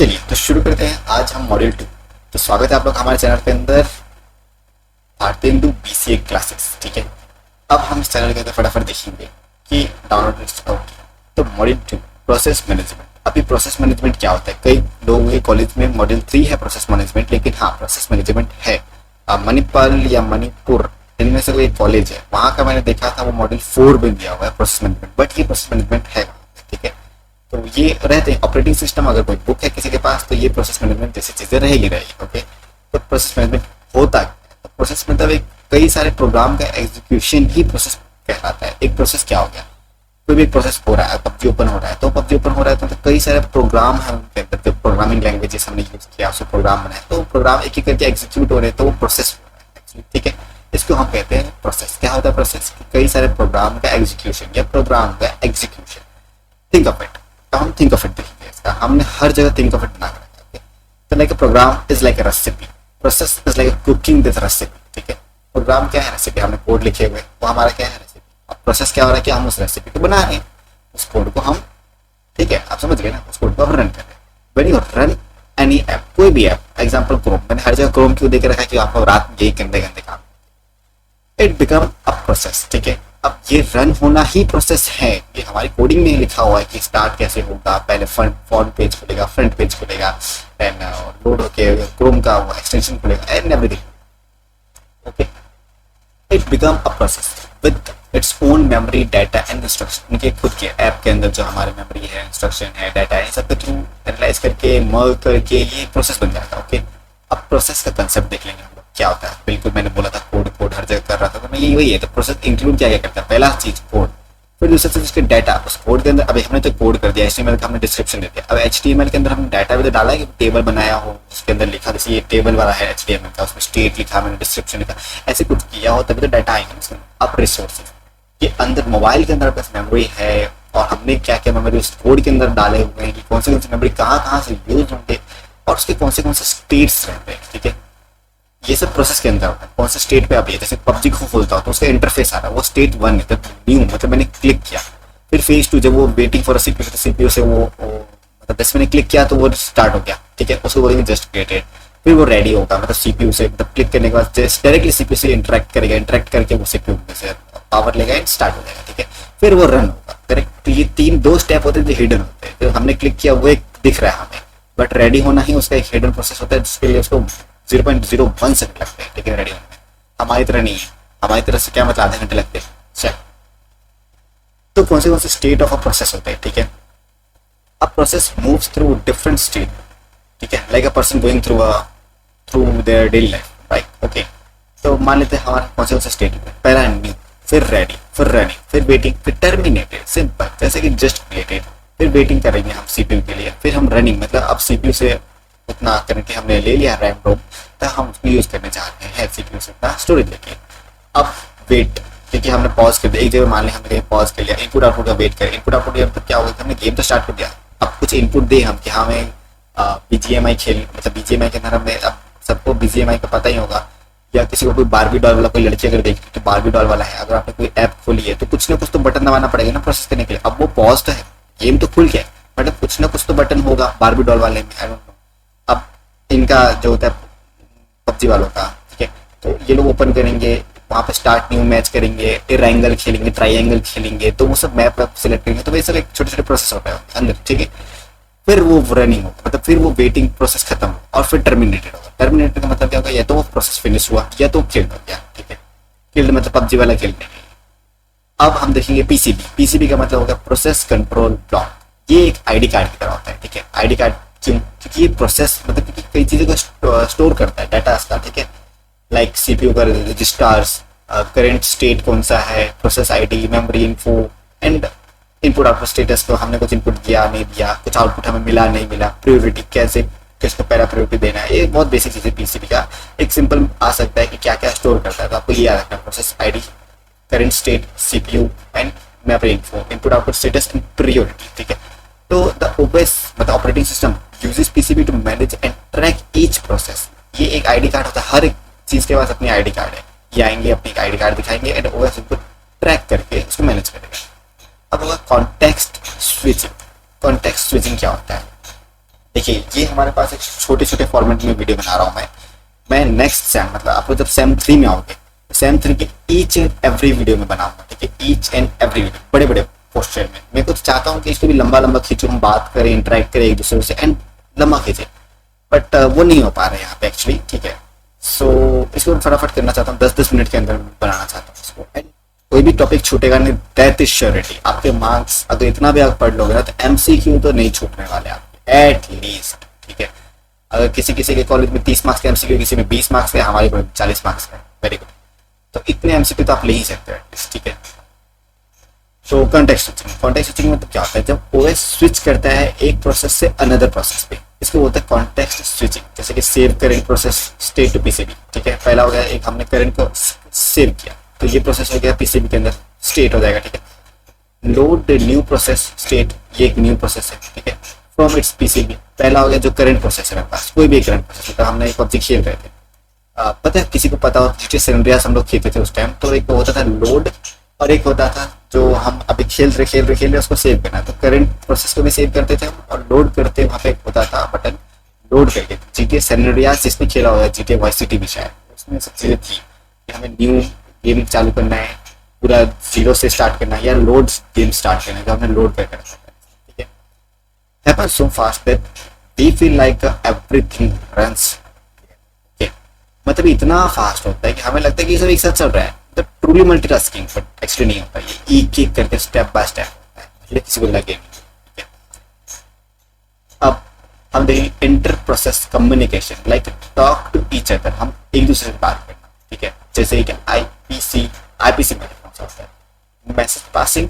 चलिए तो शुरू करते हैं। आज हम मॉड्यूल 2। तो स्वागत है आप लोग हमारे चैनल के अंदर भारतीय हिंदू बीसीए क्लासेस। ठीक है, अब हम इस चैनल के अंदर फटाफट देखेंगे कि डाउनलोड तो मॉड्यूल 2 प्रोसेस मैनेजमेंट। अभी प्रोसेस मैनेजमेंट क्या होता है? कई लोगों के कॉलेज में मॉड्यूल 3 है प्रोसेस मैनेजमेंट, लेकिन हाँ प्रोसेस मैनेजमेंट है। मणिपाल या मणिपुर इनमें से कोई कॉलेज है, वहाँ का मैंने देखा था वो मॉड्यूल 4 में दिया हुआ है प्रोसेस मैनेजमेंट, बट ये प्रोसेस मैनेजमेंट है। ठीक है, तो ये रहते हैं ऑपरेटिंग सिस्टम। अगर कोई बुक है किसी के पास तो ये प्रोसेस मैनेजमेंट जैसी चीजें रहेगी। ओके, तो प्रोसेस मैनेजमेंट होता है, तो प्रोसेस मतलब एक कई सारे प्रोग्राम का एग्जीक्यूशन ही प्रोसेस कहलाता है। एक प्रोसेस क्या हो गया, कोई भी प्रोसेस हो रहा है, पबजी ओपन हो रहा है, तो पबजी ओपन हो रहा है तो कई सारे प्रोग्राम है उनके अंदर, जो प्रोग्रामिंग लैंग्वेजेस हमने यूज किया उसको प्रोग्राम बनाए, तो प्रोग्राम एक एक करके एग्जीक्यूट हो रहे हैं, तो वो प्रोसेस हो रहा है। ठीक है, इसको हम कहते हैं प्रोसेस। क्या होता है प्रोसेस? कई सारे प्रोग्राम का एग्जीक्यूशन या प्रोग्राम का एग्जीक्यूशन। थिंक ऑफ इट, तो हम थिंक ऑफ इट देखेंगे इसका। हमने हर जगह थिंक ऑफ इट बना कर रखा है। तो like program is like a recipe, process is like cooking this recipe. ठीक है, प्रोग्राम क्या है? रेसिपी। हमने कोड लिखे हुए, वो हमारा क्या है? रेसिपी। अब प्रोसेस क्या हो रहा है कि हम उस रेसिपी को बना रहे हैं, उस कोड को हम, ठीक है आप समझ गए ना, उस कोड को हम रन कर रहे हैं। When you run any app, कोई भी ऐप, एग्जांपल क्रोम, मैंने हर जगह क्रोम क्यों दे के रखा है कि आपको रात में यही गंदे गंदे काम, इट बिकम अ प्रोसेस। ठीक है, अब ये रन होना ही प्रोसेस है। ये हमारी कोडिंग में लिखा हुआ है कि स्टार्ट कैसे होगा, पहले फ्रंट पेज खुलेगा, फ्रंट पेज खुलेगा, देन लोड होके क्रोम का वो एक्सटेंशन खुलेगा and everything. Okay, it become a process with its own memory, data and instruction. उनके खुद के ऐप के अंदर जो हमारे मेमोरी है, इंस्ट्रक्शन है, डाटा है, सब के थ्रू एनालाइज करके मर्ज करके ये प्रोसेस बन जाता है। ओके, अब प्रोसेस का कंसेप्ट देख लेंगे हम लोग क्या होता है। बिल्कुल मैंने बोला था कोड कोड हर जगह कर रहा था, तो मैं यही वही है। तो प्रोसेस इंक्लूड क्या क्या करता है? पहला चीज कोड, फिर दूसरा चीज उसके डाटा। उस कोड के अंदर अभी हमने तो कोड कर दिया, HTML का हमने डिस्क्रिप्शन दे दिया। अब HTML के अंदर हमने डाटा भी तो डाला है कि टेबल बनाया हो, उसके अंदर लिखा जैसे ये टेबल वाला है HTML का, उसमें स्टेट लिखा, मैंने डिस्क्रिप्शन लिखा, ऐसे कुछ किया हो तभी तो डाटा आएंगे उसमें। अब रिसोर्सेज, ये अंदर मोबाइल के अंदर बस मेमोरी है और हमने क्या क्या मेमोरी उस कोड के अंदर डाले हुए हैं कि कौन से मेमोरी कहाँ से यूज होंगे और उसके कौन से स्टेट्स रहते हैं। ठीक है, ये सब प्रोसेस के अंदर होता है। कौन से स्टेट पे आप, ये जैसे पबजी को खोलता हो तो उसका इंटरफेस आ रहा है, वो स्टेट 1 है, तब न्यू मतलब मैंने क्लिक किया। फिर फेज 2 जब वो वेटिंग फॉर सीपीयू, सीपीयू से वो मतलब जैसे मैंने क्लिक किया तो वो स्टार्ट हो गया। ठीक है, उसको बोलेंगे जस्ट क्रिएटेड। फिर वो रेडी होगा, मतलब सीपीयू से मतलब क्लिक करने के बाद डायरेक्टली सीपीयू से इंटरेक्ट करेगा, इंटरेक्ट करके वो सीपीयू से पावर लेगा एंड स्टार्ट हो जाएगा। ठीक है, फिर वो रन होगा। करेक्ट, तो ये दो स्टेप होते हैं जो हिडन होते हैं। तो हमने क्लिक किया वो एक दिख रहा है हमें, बट रेडी होना ही उसका एक हिडन प्रोसेस होता है जिसके लिए उसको 0.01 सेकंड लगते हैं। ठीक है, रेडी होने में। हमारी तरह नहीं है, हमारी तरह से क्या मतलब आधे घंटे लगते हैं। चल, तो कौन से स्टेट ऑफ अ प्रोसेस होते हैं? ठीक है, a process moves through different state. ठीक है, like a person going through their daily life, right. Okay, तो मान लेते हैं हमारा कौन से स्टेट में, पहला न्यू, फिर रेडी, फिर रनिंग, फिर वेटिंग, फिर टर्मिनेटेड। सिंपल, जैसे कि जस्ट क्रिएटेड। फिर वेटिंग करेंगे हम सीपीयू के लिए, फिर हम रनिंग, मतलब अब सीपीयू से उतना करके हमने ले लिया रैम रोम, तो हम उसको यूज करने जा रहे हैं सीपीयू से उतना स्टोरेज लेके। अब वेट, क्योंकि हमने पॉज कर दिया एक जगह, मान लिया हमने पॉज कर लिया, इनपुट आउटपुट का वेट करें। इनपुट आउटपुट मतलब क्या होगा, हमने गेम तो स्टार्ट कर दिया, अब कुछ इनपुट दे हम कि हमें BGMI खेल, मतलब BGMI के अंदर हमने, अब सबको BGMI का पता ही होगा, या किसी को कोई बारबी डॉल वाला, कोई लड़की अगर देखती तो बारबी डॉल वाला है, अगर आपने कोई ऐप खोली है तो कुछ ना कुछ तो बटन दबाना पड़ेगा ना प्रोसेस करने के लिए। अब वो पॉज तो है, गेम तो खुल गया, बट कुछ ना कुछ तो बटन होगा बारबी डॉल वाले में। आई डोंट नो, अब इनका जो होता है पबजी वालों का, ठीक है, तो ये लोग ओपन करेंगे, वहाँ पे स्टार्ट न्यू मैच करेंगे, ट्रायंगल खेलेंगे, ट्रायंगल खेलेंगे, तो वो सब मैप सिलेक्ट करेंगे, तो वैसे छोटे छोटे प्रोसेस होता है अंदर। ठीक है, फिर वो रनिंग होगा, मतलब फिर वो वेटिंग प्रोसेस खत्म होगा और फिर टर्मिनेटेड होगा। टर्मिनेटेड का मतलब क्या होगा, या तो वो प्रोसेस फिनिश हुआ या तो किल्ड हो गया। ठीक है, किल्ड मतलब पबजी वाला किल्ड। अब हम देखेंगे पीसीबी। पीसीबी का मतलब होगा प्रोसेस कंट्रोल ब्लॉक। ये एक आईडी कार्ड की तरह होता है। ठीक है, आईडी कार्ड क्यों? क्योंकि ये प्रोसेस मतलब क्योंकि कई चीजों को स्टोर करता है, डाटा का। ठीक है, लाइक सीपीयू का रजिस्टर्स, करंट स्टेट कौन सा है, process ID, memory info and input output status. तो हमने कुछ इनपुट दिया नहीं दिया, कुछ आउटपुट हमें मिला नहीं मिला, प्रायोरिटी कैसे, किसको पहला प्रायोरिटी देना है, ये बहुत बेसिक चीज है। पीसीबी का एक सिंपल आ सकता है कि क्या क्या स्टोर करता है, तो आपको ये याद रखना, process ID, current state, CPU and memory info, input output status and priority. ठीक है, तो द ओएस मतलब operating system uses PCB to manage and track each process. ये एक आईडी कार्ड होता है, हर एक चीज के पास अपनी आईडी कार्ड है। ये आएंगे अपनी आईडी कार्ड दिखाएंगे एंड ओएस उनको ट्रैक करके उसको मैनेज करेगा। अब होगा कॉन्टेक्स्ट स्विचिंग। कॉन्टेक्स्ट स्विचिंग क्या होता है? देखिए ये हमारे पास एक छोटे छोटे फॉर्मेट में वीडियो बना रहा हूँ मैं नेक्स्ट सेम मतलब आप लोग जब सेम 3 में आओगे, सेम 3 के ईच एंड एवरी वीडियो में बनाऊंगा, ठीक है, ईच एंड एवरी वीडियो बड़े बड़े पोस्टर में। मैं तो चाहता हूँ कि इसको भी लंबा लंबा खींचूं, हम बात करें, इंटरेक्ट करें एक दूसरे से एंड लंबा खींचे, बट वो नहीं हो पा रहा है यहाँ पे एक्चुअली, ठीक है। सो इसको फटाफट करना चाहता हूँ, 10-10 मिनट के अंदर बनाना चाहता हूँ इसको, एंड कोई भी टॉपिक छूटेगा नहीं, दैट इज श्योरिटी। आपके मार्क्स अगर इतना भी आप पढ़ लोगे ना तो एमसीक्यू तो नहीं छूटने वाले आपके एट लीस्ट, ठीक है। अगर किसी किसी के कॉलेज में 30 मार्क्स के एमसीक्यू, किसी में 20 मार्क्स के, हमारे कॉलेज में 40 मार्क्स का, वेरी गुड। तो इतने एमसीक्यू तो आप ले ही सकते हो एटलीस्ट, ठीक है। तो कॉन्टेक्स्ट स्विचिंग में तो क्या होता है, जब ओएस स्विच करता है एक प्रोसेस से अनदर प्रोसेस पे, इसको बोलते हैं कॉन्टेक्स्ट स्विचिंग। जैसे कि save current process state to PCB, ठीक है, पहला हो गया एक हमने करंट को सेव किया तो ये प्रोसेस हो गया पीसीबी के अंदर स्टेट हो जाएगा, ठीक है। लोड न्यू प्रोसेस स्टेट, ये एक न्यू प्रोसेस है, ठीक है, फ्रॉम इट्स पीसीबी, पहला हो गया जो करंट प्रोसेस है मेरे पास, कोई भी करंट प्रोसेस होता है। हमने एक पबजी खेल रहे थे, पता है किसी को पता हो, सैन एंड्रियास हम लोग खेलते थे उस टाइम, तो एक होता था लोड और एक होता था जो हम अभी खेल रहे उसको सेव करना। तो करंट प्रोसेस को भी सेव करते थे हम, और लोड करते वहाँ पे होता था बटन लोड करके। जीटीए सैन एंड्रियास जिसने खेला हुआ है, जीटीए वाइस सिटी भी शायद, उसमें सब चीजें थी कि हमें न्यू गेम चालू करना है, पूरा जीरो से स्टार्ट करना है, या लोड गेम स्टार्ट करना है, जो हमने लोड करके रखा है, ठीक है। happens so fast that we feel like everything runs, मतलब इतना फास्ट होता है कि हमें लगता है कि ये सब एक साथ चल रहा है, तो ट्रूली मल्टीटास्किंग, बट एक्चुअली नहीं होता, ये एक एक करके स्टेप बाय स्टेप होता है, इसलिए किसी को लगे नहीं, ठीक है। अब हम देखेंगे inter process communication, like talk to each other, हम एक दूसरे से बात करना, ठीक है। जैसे कि आईपीसी में होता है मैसेज पासिंग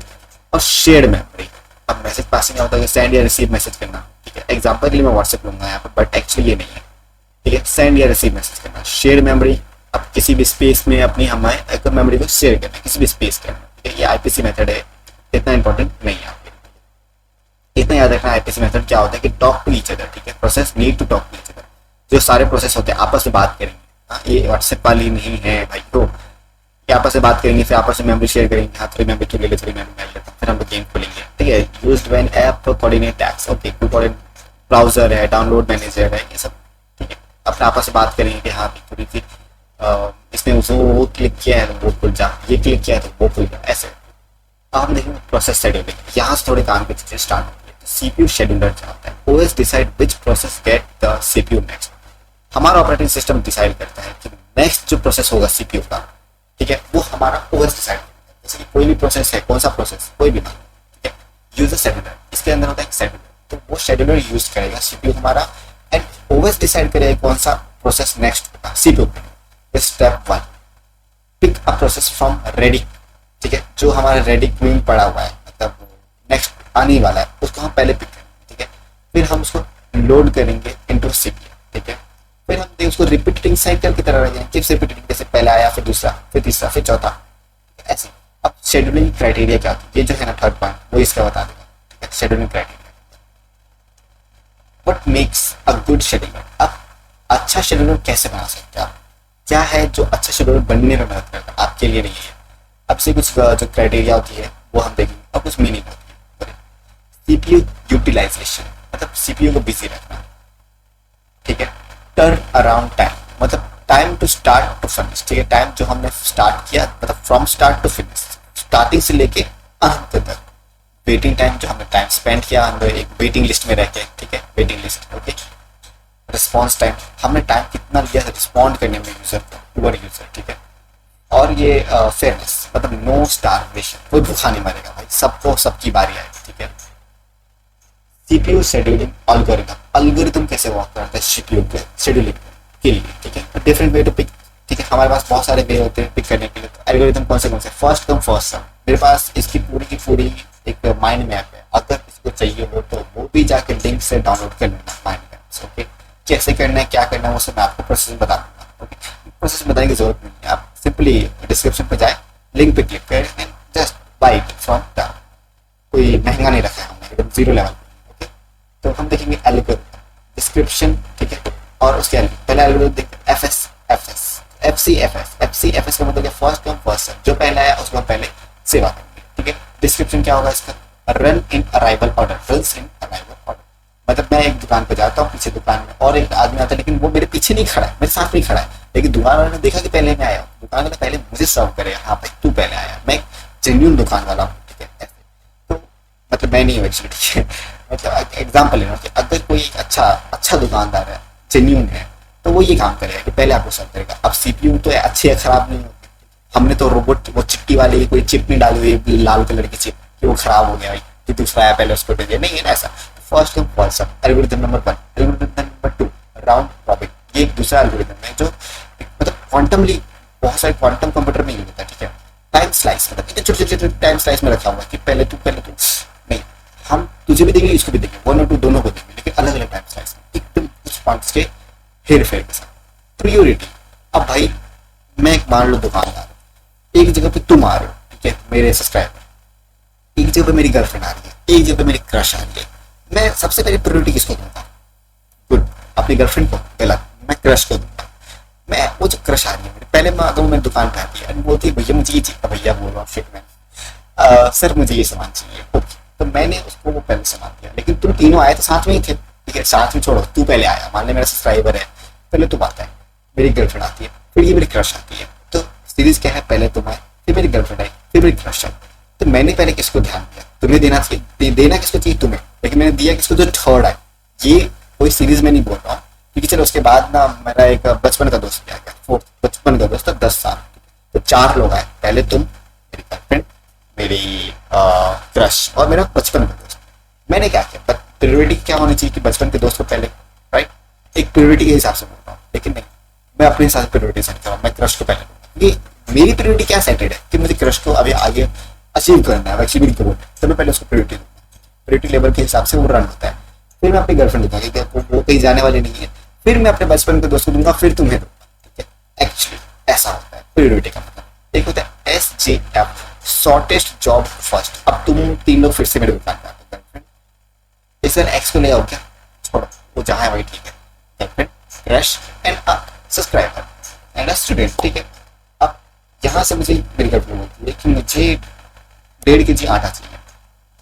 और शेयर्ड मेमोरी। अब मैसेज पासिंग क्या होता है, सेंड या रिसीव मैसेज करना, ठीक है। एग्जांपल के लिए मैं व्हाट्सएप लूंगा यहाँ पर, बट एक्चुअली ये नहीं है, ठीक है। सेंड या रिसीव मैसेज करना। शेयर मेमोरी, अब किसी भी स्पेस में अपनी हमारे मेमोरी को शेयर करना, किसी भी स्पेस के अंदर, ठीक है। ये आईपीसी मेथड है, इतना इंपॉर्टेंट नहीं है आपके, इतना याद रखना। आईपीसी मेथड क्या होता है कि टॉक टू ईच अदर, ठीक है, process need to talk to each other, जो सारे प्रोसेस होते हैं आपस में बात करेंगे। हाँ, ये व्हाट्सएप वाली नहीं है भाई, तो आपस में बात करेंगे, फिर आपस में मेमोरी शेयर करेंगे, हाँ थोड़ी मेमोरी तू ले ले, थोड़ी मेमोरी मैं लेता हूँ, फिर हम लोग गेम खोलेंगे, ठीक है। Used when app coordinate tags, okay, coordinate browser है, डाउनलोड मैनेजर है, ये सब, ठीक है। अपने आपस में बात करेंगे कि हाँ थोड़ी सी इसने उसे वो क्लिक किया है तो वो खुल जा, ये क्लिक किया है तो वो खुल जा, ऐसे। अब हम देखेंगे प्रोसेस शेड्यूलिंग, यहाँ से थोड़े काम की चीजें स्टार्ट होती है। सीपीयू शेड्यूलर क्या होता है, OS decide which process get the CPU next. हमारा ऑपरेटिंग सिस्टम डिसाइड करता है कि नेक्स्ट जो प्रोसेस होगा सीपीयू का, ठीक है, वो हमारा ओएस डिसाइड करता है। जैसे कि कोई भी प्रोसेस है, कौन सा प्रोसेस, कोई भी, ठीक है, यूजर शेड्यूलर, इसके अंदर होता है शेड्यूलर, तो वो शेड्यूलर यूज करेगा सीपीयू हमारा, एंड ओएस डिसाइड करेगा कौन सा प्रोसेस नेक्स्ट होगा सीपीयू पे। Step 1, pick a process from ready, ठीक है, जो हमारा रेडी क्वीन पड़ा हुआ है, मतलब नेक्स्ट आने वाला है, उसको हम पहले पिक करेंगे, ठीक है। फिर हम उसको लोड करेंगे इनटू सीपीयू, ठीक है। फिर हम उसको रिपीटिंग साइकिल की तरह रखेंगे, किस रिपीटिंग, जैसे पहला आया, फिर दूसरा, फिर तीसरा, फिर चौथा, ऐसे। अब शेड्यूलिंग क्राइटेरिया क्या होता है, ये जो है ना थर्ड पॉइंट, वो इसका बता देगा, ठीक है। Scheduling criteria, what makes a good scheduler. अब अच्छा शेड्यूलर कैसे बना सकते हैं आप, क्या है जो अच्छा शेड्यूलर बनने में मदद करता है, आपके लिए नहीं है। अब से कुछ जो क्राइटेरिया होती है वो हम देखेंगे, और कुछ मीनिंग होती है। सीपीयू यूटिलाइजेशन, मतलब सीपीयू को बिजी रखना, ठीक है। टर्न अराउंड टाइम, मतलब time to start to finish, ठीक है, टाइम जो हमने स्टार्ट किया, मतलब from start to finish, starting से लेके अंत तक। वेटिंग टाइम, जो हमने टाइम स्पेंड किया हम एक वेटिंग लिस्ट में रह के, ठीक है, waiting list, okay. Response time, हमने टाइम कितना लिया रिस्पॉन्ड करने में यूजर को, टूवर्ड यूजर, ठीक है। और ये फेयरनेस, मतलब नो स्टारवेशन, कोई भूखा नहीं मरेगा भाई, सबको सबकी बारी आएगी, ठीक है। सीपीयू शेड्यूलिंग एल्गोरिथम, एल्गोरिथम कैसे वर्क करता है सीपीयू के शेड्यूलिंग के लिए, ठीक है। डिफरेंट वे टू पिक, ठीक है, हमारे पास बहुत सारे वे होते हैं पिक करने के लिए। तो एल्गोरिथम कौन से फर्स्ट कम फर्स्ट सर्व, मेरे पास इसकी पूरी की पूरी एक माइंड मैप है, अगर इसको चाहिए हो तो वो भी जाकर लिंक से डाउनलोड कर लेना माइंड मैप से, ओके। कैसे करना है, क्या करना है, वो सब मैं आपको प्रोसेस बता दूंगा, ओके। प्रोसेस बताने की जरूरत नहीं है, आप सिंपली डिस्क्रिप्शन पे जाए, लिंक पे क्लिक करें and just by it from the, कोई महंगा नहीं रखा है हमने, एकदम जीरो लेवल, ओके। तो हम देखेंगे एल्गोरिथम, डिस्क्रिप्शन, ठीक है, और उसके पहले एल्गोरिथम देखते हैं एफसीएफएस का मतलब फर्स्ट कम फर्स्ट सर्व, जो पहला है उसको पहले सेवा करेंगे, ठीक है। डिस्क्रिप्शन क्या होगा इसका, run in arrival order, runs in arrival order, मतलब मैं मैं एक दुकान पे जाता हूँ, पीछे दुकान में और एक आदमी आता है, लेकिन वो मेरे पीछे नहीं खड़ा है, मेरे साथ नहीं खड़ा है, लेकिन दुकान वाले ने देखा कि पहले मैं आया हूँ, दुकान वाला पहले मुझे सर्व करे, हाँ भाई तू पहले आया, मैं एक जेन्यून दुकान वाला हूँ, ठीक है ऐसे। तो मतलब मैं नहीं हूँ एक्चुअली, ठीक है, मतलब एग्जाम्पल लेना कि अगर कोई अच्छा अच्छा दुकानदार है, जेन्यून है, तो वो ये काम करेगा कि पहले आपको सर्व करेगा। अब सीपीयू तो अच्छी है, खराब नहीं होती, हमने तो रोबोट वो चिट्टी वाली कोई चिप नहीं डाली हुई लाल कलर की चिप कि वो खराब हो गया भाई कि दूसरा आया पहले उसको दे दिया, नहीं है ना ऐसा। First come first serve, algorithm number 1, algorithm number 2 round robin, ये एक दूसरा एल्गोरिथम है जो मतलब क्वांटमली बहुत सारे क्वांटम कंप्यूटर में यूज होता है, ठीक है। टाइम स्लाइस मतलब इतने छोटे छोटे टाइम स्लाइस में रखा हुआ है कि पहले तू नहीं, हम तुझे भी देंगे इसको भी देंगे, वन और टू दोनों को देंगे, लेकिन अलग अलग टाइम स्लाइस में एकदम कुछ पॉइंट्स के हेर फेर के साथ। प्रियोरिटी, अब भाई मैं एक मान लो दुकानदार, एक जगह पे तुम आ रहे हो, ठीक है, मेरे सब्सक्राइबर, एक जगह पे मेरी गर्लफ्रेंड आ रही है, एक जगह पे मेरी क्रश आ रही है, मैं सबसे पहले प्रायोरिटी किसको दूंगा? गुड, अपनी गर्लफ्रेंड को, गलत, मैं क्रश को दूंगा। मैं वो जो क्रश आ रही है पहले मैं अगर मैं दुकान पे आती है बोलती है भैया मुझे ये चाहिए, भैया बोल रहा हूँ फिर मैं सर मुझे ये सामान चाहिए, ओके, तो मैंने उसको वो पहले सामान दिया, लेकिन तुम तीनों आए तो साथ में ही थे, ठीक है, साथ में छोड़ो, तू पहले आया, मान ले मेरा सब्सक्राइबर है, पहले तुम आता है, मेरी गर्लफ्रेंड आती है, फिर ये मेरी क्रश आती है, तो सीरीज क्या है, पहले तुम आए, फिर मेरी गर्लफ्रेंड आई, फिर मेरी क्रश आई, तो मैंने पहले किसको ध्यान दिया? तुम्हें देना चाहिए, देना किसको चाहिए? तुम्हें, लेकिन मैंने दिया किसको? जो थर्ड आए। ये कोई सीरीज में नहीं बोल रहा हूँ, क्योंकि चलो उसके बाद ना मेरा एक बचपन का दोस्त भी आ गया, फोर्थ बचपन का दोस्त था 10 साल, तो 4 लोग आए, पहले तुम, मेरी गर्लफ्रेंड, मेरी क्रश और मेरा बचपन का दोस्त। मैंने क्या किया, प्रायोरिटी क्या होनी चाहिए कि बचपन के दोस्त को पहले, राइट, एक प्रायोरिटी के हिसाब से बोल रहा हूँ, लेकिन नहीं, मैं अपने हिसाब से प्रायोरिटी सेट कर रहा हूँ, मैं क्रश को पहले दूंगा। ये मेरी प्रायोरिटी क्या सेटेड है कि मुझे क्रश को अभी आगे अचीव करना है, अचीव करूँ, तो मैं पहले उसको प्रायोरिटी दूंगा, प्रायोरिटी लेवल के हिसाब से वो रन होता है। फिर मैं अपनी गर्लफ्रेंड दूंगा क्योंकि वो कहीं जाने वाली नहीं है, फिर मैं अपने बचपन के दोस्त को दूंगा, फिर तुम्हें दूंगा, ठीक है। एक्चुअली ऐसा होता है प्रायोरिटी का मतलब। एक होता है SJF, शॉर्टेस्ट जॉब फर्स्ट। अब तुम 3 लोग फिर से मेरे दुकान पे आते हो, गर्लफ्रेंड, इस एक्स को ले आओ क्या, छोड़ो वो जहाँ है वही ठीक है, girlfriend, crush and subscriber and student, ठीक है। अब यहाँ से मुझे मेरी गर्लफ्रेंड बोलती है कि मुझे 1.5 kg आटा चाहिए,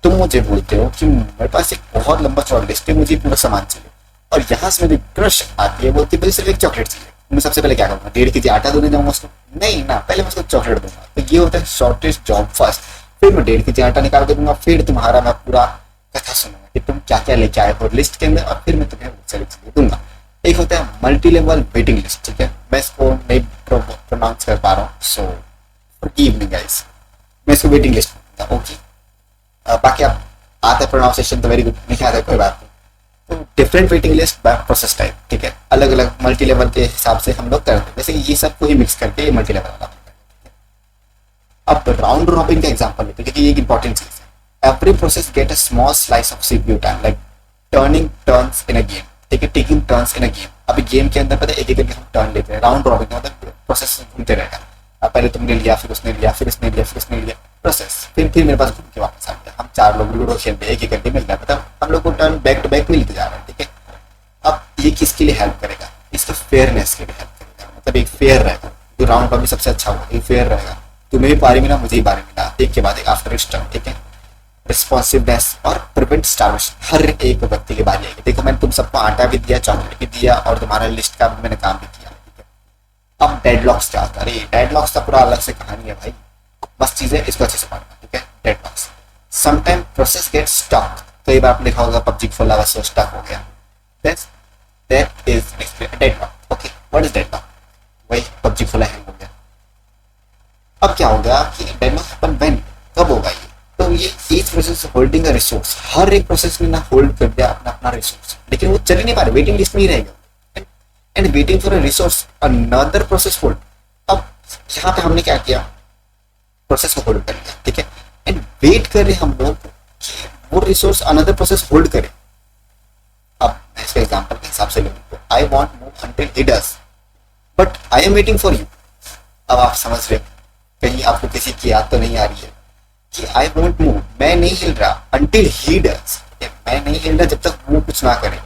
तुम मुझे बोलते हो कि मेरे पास एक बहुत लंबा चौड़ा लिस्ट है, मुझे पूरा सामान चाहिए, और यहाँ से मेरी क्रश आती है, बोलती है मुझे सिर्फ एक चॉकलेट चाहिए। मैं सबसे पहले क्या करूँगा, 1.5 kg आटा देने जाऊंगा उसको? नहीं ना, पहले मैं उसको चॉकलेट दूंगा। तो ये होता है शॉर्टेस्ट जॉब फर्स्ट। फिर मैं 1.5 kg आटा निकाल के दूंगा, फिर तुम्हारा मैं पूरा कथा सुनूंगा कि तुम क्या क्या लेके आए हो लिस्ट के अंदर, और फिर मैं तुम्हें बहुत सारी चीजें दूंगा। एक होता है मल्टी लेवल वेटिंग लिस्ट, ठीक है, मैं इसको नहीं प्रोनाउंस कर पा रहा हूँ, सो फॉरगिव मी गाइस, मैं इसको वेटिंग लिस्ट बोलूंगा, ओके। बाकी आप आता है प्रोनाउंसिएशन तो वेरी गुड, नहीं आता कोई बात नहीं। तो different waiting list by process type, ठीक है, अलग अलग मल्टी लेवल के हिसाब से हम लोग करते हैं, जैसे ये सबको ही मिक्स करके ये मल्टी लेवल वाला। अब राउंड रॉबिन का एग्जांपल लेते हैं क्योंकि ये एक इंपॉर्टेंट चीज है। Every process get a small slice of CPU time, like turning turns in a game, ठीक है, taking turns in a game. अभी गेम के अंदर पता है एक एक करके हम टर्न लेते हैं, राउंड रॉबिन मतलब प्रोसेस घूमते रहेगा, पहले तुमने लिया, फिर उसने लिया, फिर इसने लिया, फिर उसने लिया, प्रोसेस, फिर मेरे पास घूम के वापस आ गया। हम 4 लोग लूडो खेलते हैं, एक एक करके मिल रहा है, मतलब हम लोग को टर्न बैक टू बैक मिलते जा रहा है, ठीक है। अब ये किसके लिए हेल्प करेगा, इसके फेयरनेस के लिए हेल्प करेगा, मतलब एक फेयर रहेगा, जो राउंड रॉबिन सबसे अच्छा होगा, एक फेयर रहेगा, तुम्हें भी पारी मिला, मुझे ही पारी मिला, एक के बाद एक आफ्टर इच टर्न, ठीक है। रिस्पॉन्सिवनेस और प्रिवेंट स्टार्वेशन, हर एक व्यक्ति की बारी आएगी। देखो मैंने तुम सबको आटा भी दिया, चॉकलेट भी दिया, और तुम्हारा लिस्ट का भी मैंने काम भी किया, ठीक है। अब डेडलॉक्स क्या होता है? अरे डेडलॉक्स का पूरा अलग से कहानी है भाई, मस्त चीज है, इसको अच्छे से पढ़ना, ठीक है। Deadlocks, sometime process get stuck, कई बार आपने देखा होगा पबजी खोला वैसे स्टक हो गया, that is deadlock, okay. What is deadlock? वही पबजी खोला हैंग हो गया। अब क्या होगा कि डेडलॉक हैपन व्हेन, कब होगा ये? तो ये each process holding a resource, हर एक प्रोसेस ने ना होल्ड कर दिया अपना अपना रिसोर्स, लेकिन वो चल ही नहीं पा रहे, वेटिंग लिस्ट में ही रहेगा, and waiting for a resource another process hold. अब यहाँ पे हमने क्या किया, प्रोसेस को होल्ड कर लिया, ठीक है, एंड वेट कर रहे हम लोग कि वो रिसोर्स अनदर प्रोसेस होल्ड करे। अब मैं इसका एग्जांपल के हिसाब से लूँ, I want move until he does, but I am waiting for you. अब आप समझ रहे हो, कहीं आपको किसी की याद तो नहीं आ रही है कि आई वोंट मूव, मैं नहीं हिल रहा, अंटिल ही डज, मैं नहीं हिल रहा जब तक वो कुछ ना करे,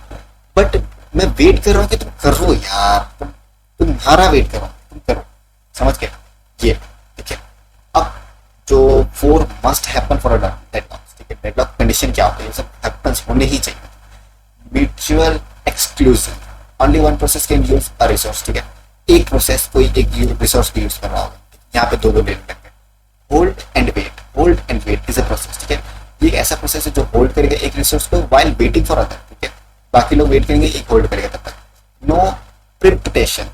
बट मैं वेट कर रहा हूँ कि तुम करो यार, तुम्हारा वेट कर रहा हूँ, तुम करो, समझ गए ये, ठीक है। अब जो 4 must happen for a deadlock, ठीक है, डेडलॉक कंडीशन क्या होता है, ये सब हैपन्स होने ही चाहिए। Meet mutual exclusive, only one process can use a resource, ठीक है। एक प्रोसेस कोई एक रिसोर्स को यूज कर रहा होगा, यहाँ पे दो लेने लग गए। Hold and wait is a process, ठीक है। ये एक ऐसा प्रोसेस है जो होल्ड करेगा एक रिसोर्स को व्हाइल वेटिंग फॉर अदर, ठीक है। बाकी लोग वेट करेंगे, एक होल्ड करेगा तब तक। नो प्रिपटेशन,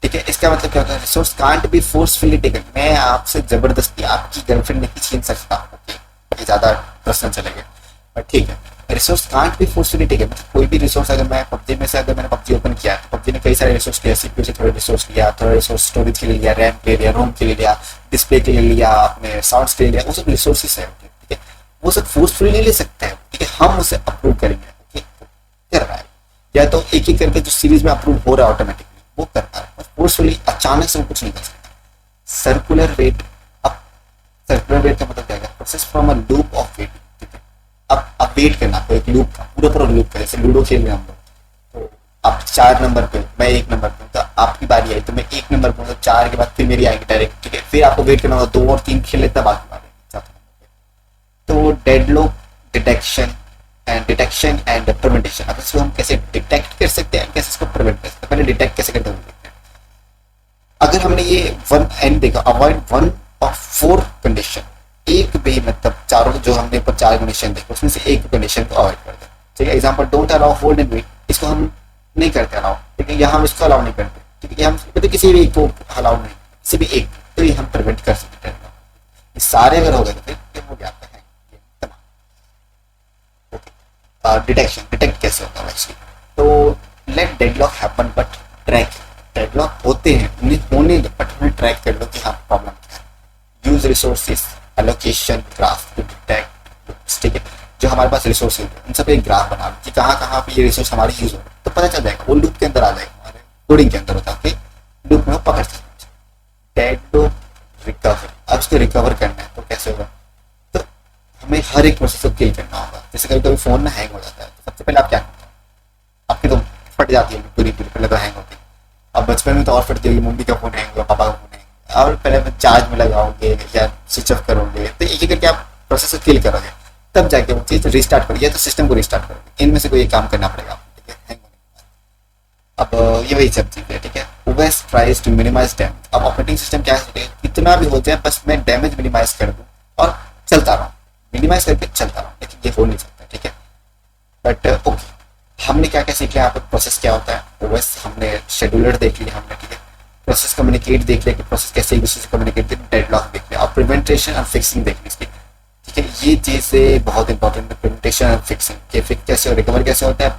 ठीक है। इसका मतलब क्या होता है, resource can't be forcefully taken, मैं आपसे जबरदस्ती आपकी गर्लफ्रेंड नहीं छीन सकता, ओके। ये ज्यादा प्रश्न चलेगा, बट ठीक है। Resource can't be forcefully taken, मतलब कोई भी रिसोर्स अगर मैं पबजी में से, अगर मैंने पबजी ओपन किया तो पबजी ने कई सारे रिसोर्स लिया, सीपीयू से थोड़े रिसोर्स लिया, थोड़ा रिसोर्स स्टोरेज के लिए लिया, रैम के लिए लिया, रोम के लिए लिया, डिस्प्ले के लिए लिया, अपने साउंड के लिए लिया, वो सब रिसोर्सेस है, ठीक है। वो सब फोर्सफुली नहीं ले सकते हैं, ठीक है। हम उसे अप्रूव करेंगे, ठीक है, कर रहा है, या तो एक एक करके जो सीरीज में अप्रूव हो रहा है ऑटोमेटिकली वो करता है, फोर्सफुली अचानक से वो कुछ नहीं कर सकता। सर्कुलर वेट, अब सर्कुलर वेट का मतलब क्या है, process from a loop of wait, ठीक है। अब वेट करना, आपको एक लूप पूरा पूरा लूप का, जैसे लूडो खेल रहे हैं हम लोग, तो आप 4 नंबर पे, मैं 1 नंबर पे, तो आपकी बारी आई तो मैं 1 नंबर पे, तो 4 के बाद फिर मेरी आएगी डायरेक्ट, ठीक है। फिर आपको वेट करना होगा 2 और 3 खेले तब आपकी बारी आएगी। तो डेडलॉक डिटेक्शन एंड प्रिवेंटेशन, अब इसको हम कैसे डिटेक्ट कर सकते हैं, कैसे इसको प्रिवेंट कर सकते हैं, पहले डिटेक्ट कैसे करते हैं। अगर हमने ये वन एंड देखा, अवॉइड वन ऑफ 4 कंडीशन, एक भी मतलब चारों जो हमने पर 4 कंडीशन देखा उसमें से एक कंडीशन को अवॉइड कर दे, ठीक है। Example, don't allow hold and wait, इसको हम नहीं करते अलाउ, ठीक है। यहाँ हम इसको अलाउ नहीं करते, ठीक है। हम मतलब किसी भी एक को अलाउ नहीं, किसी भी एक, तो ये हम प्रिवेंट कर सकते हैं। ये सारे अगर हो गए तो फिर हो गया आपका है। डिटेक्ट कैसे होता है एक्चुअली, तो let deadlock happen but track, deadlock होते हैं उन्हें होने दो बट उन्हें ट्रैक कर लो कि हाँ प्रॉब्लम क्या है। Use resources allocation graph to detect, ठीक है। जो हमारे पास रिसोर्स है उन सब एक ग्राफ बना लो कि कहाँ कहाँ पे ये रिसोर्स हमारे यूज हो, तो पता चल जाएगा, वो लूप के अंदर आ जाएगा, हमारे कोडिंग के अंदर होता है, लूप में पकड़ सकते हैं। डेडलॉक रिकवर, अब उसको रिकवर करना है तो कैसे होगा, तो हमें हर एक प्रोसेस को किल करना होगा। जैसे कभी कभी फोन ना हैंग हो जाता है, तो सबसे पहले आप क्या करते हैं, आपकी तो फट जाती है पूरी पूरी, पहले तो हैंग होती है। अब बचपन में तो और फटती होगी, मम्मी का फोन हैंग हुआ, पापा का फोन हैंग, और पहले चार्ज में लगाओगे या स्विच ऑफ करोगे, तो एक एक करके आप प्रोसेस को किल करोगे, तब जाके वो चीज रिस्टार्ट करोगे, तो सिस्टम को रिस्टार्ट करोगे। इनमें से कोई एक काम करना पड़ेगा आपको, ठीक है, हैंग होने के बाद। अब ये वही सब चीज है, ठीक है। OS tries to minimize damage, अब ऑपरेटिंग सिस्टम क्या है, कितना भी हो जाए बस मैं डैमेज मिनिमाइज कर दूं और चलता रहूं, मिनिमाइज करके चलता रहूं, लेकिन ये हो नहीं सकता, ठीक है। बट ओके, हमने क्या क्या सीख लिया यहाँ पे, प्रोसेस क्या होता है, ओएस हमने शेड्यूलर देख लिया हमने, ठीक है। प्रोसेस कम्युनिकेट देख लिया कि प्रोसेस कैसे एक दूसरे से कम्युनिकेट, डेडलॉक देख लिया, और प्रिवेंटेशन और फिक्सिंग देख ली इसकी, ठीक है। ये चीज़ें बहुत इंपॉर्टेंट है, प्रिवेंटेशन और फिक्सिंग, कैसे रिकवर कैसे होता है,